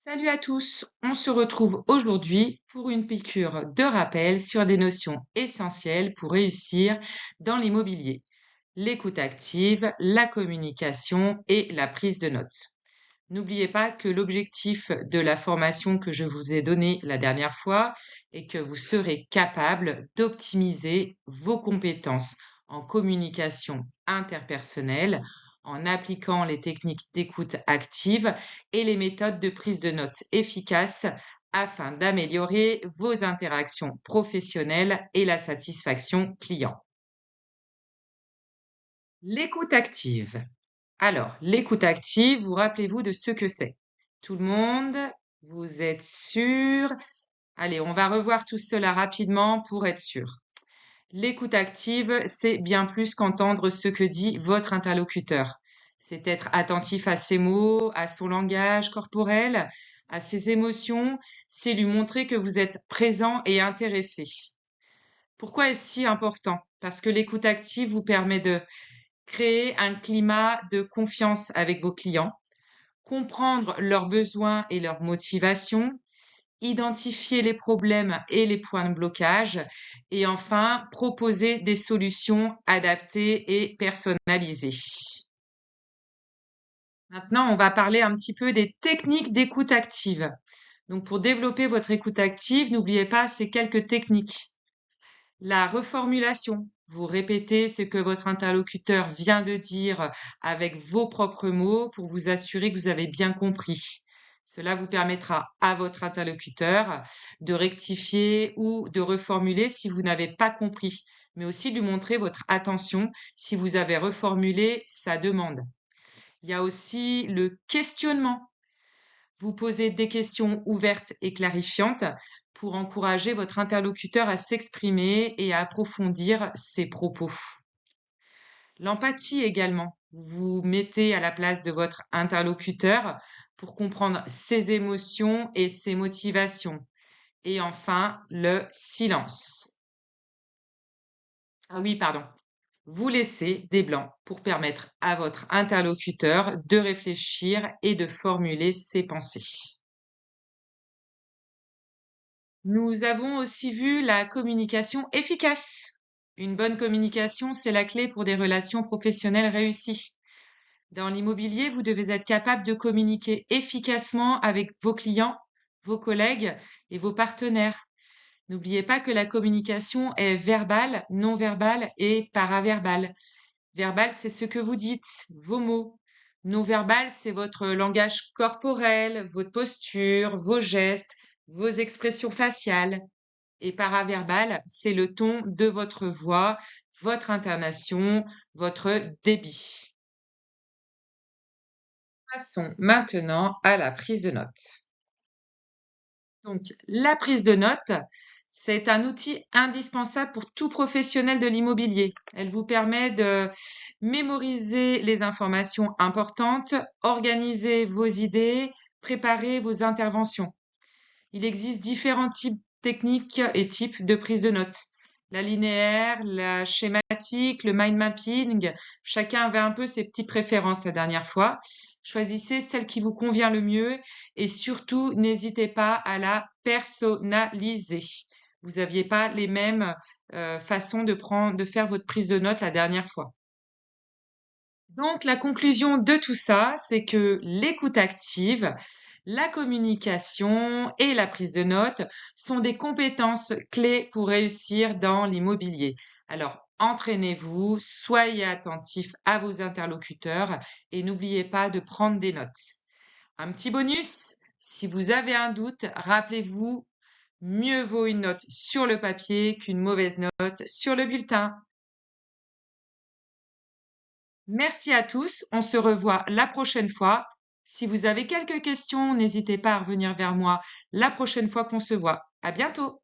Salut à tous, on se retrouve aujourd'hui pour une piqûre de rappel sur des notions essentielles pour réussir dans l'immobilier. L'écoute active, la communication et la prise de notes. N'oubliez pas que l'objectif de la formation que je vous ai donnée la dernière fois est que vous serez capable d'optimiser vos compétences en communication interpersonnelle en appliquant les techniques d'écoute active et les méthodes de prise de notes efficaces afin d'améliorer vos interactions professionnelles et la satisfaction client. L'écoute active. Alors, l'écoute active, vous rappelez-vous de ce que c'est? Tout le monde, vous êtes sûr? Allez, on va revoir tout cela rapidement pour être sûr. L'écoute active, c'est bien plus qu'entendre ce que dit votre interlocuteur. C'est être attentif à ses mots, à son langage corporel, à ses émotions. C'est lui montrer que vous êtes présent et intéressé. Pourquoi est-ce si important? Parce que l'écoute active vous permet de créer un climat de confiance avec vos clients, comprendre leurs besoins et leurs motivations, identifier les problèmes et les points de blocage et enfin proposer des solutions adaptées et personnalisées. Maintenant, on va parler un petit peu des techniques d'écoute active. Donc, pour développer votre écoute active, n'oubliez pas ces quelques techniques. La reformulation. Vous répétez ce que votre interlocuteur vient de dire avec vos propres mots pour vous assurer que vous avez bien compris. Cela vous permettra à votre interlocuteur de rectifier ou de reformuler si vous n'avez pas compris, mais aussi de lui montrer votre attention si vous avez reformulé sa demande. Il y a aussi le questionnement. Vous posez des questions ouvertes et clarifiantes pour encourager votre interlocuteur à s'exprimer et à approfondir ses propos. L'empathie également. Vous vous mettez à la place de votre interlocuteur pour comprendre ses émotions et ses motivations. Et enfin, le silence. Ah oui, pardon. Vous laissez des blancs pour permettre à votre interlocuteur de réfléchir et de formuler ses pensées. Nous avons aussi vu la communication efficace. Une bonne communication, c'est la clé pour des relations professionnelles réussies. Dans l'immobilier, vous devez être capable de communiquer efficacement avec vos clients, vos collègues et vos partenaires. N'oubliez pas que la communication est verbale, non verbale et paraverbale. Verbal, c'est ce que vous dites, vos mots. Non verbal, c'est votre langage corporel, votre posture, vos gestes, vos expressions faciales. Et paraverbal, c'est le ton de votre voix, votre intonation, votre débit. Passons maintenant à la prise de notes. Donc, la prise de notes, c'est un outil indispensable pour tout professionnel de l'immobilier. Elle vous permet de mémoriser les informations importantes, organiser vos idées, préparer vos interventions. Il existe différents types techniques et types de prise de notes. La linéaire, la schématique, le mind mapping, chacun avait un peu ses petites préférences la dernière fois. Choisissez celle qui vous convient le mieux et surtout n'hésitez pas à la personnaliser. Vous n'aviez pas les mêmes façons de faire votre prise de notes la dernière fois. Donc, la conclusion de tout ça, c'est que l'écoute active, la communication et la prise de notes sont des compétences clés pour réussir dans l'immobilier. Alors, entraînez-vous, soyez attentif à vos interlocuteurs et n'oubliez pas de prendre des notes. Un petit bonus, si vous avez un doute, rappelez-vous, mieux vaut une note sur le papier qu'une mauvaise note sur le bulletin. Merci à tous, on se revoit la prochaine fois. Si vous avez quelques questions, n'hésitez pas à revenir vers moi la prochaine fois qu'on se voit. À bientôt!